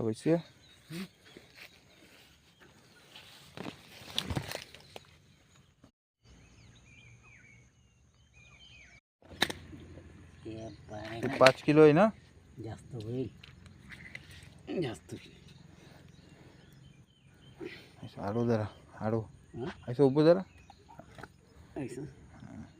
वैसे हे 5 किलो आहे ना. जास्त होईल, जास्त आडो जरा आडो हं? ऐसा उभं जरा. ऐसा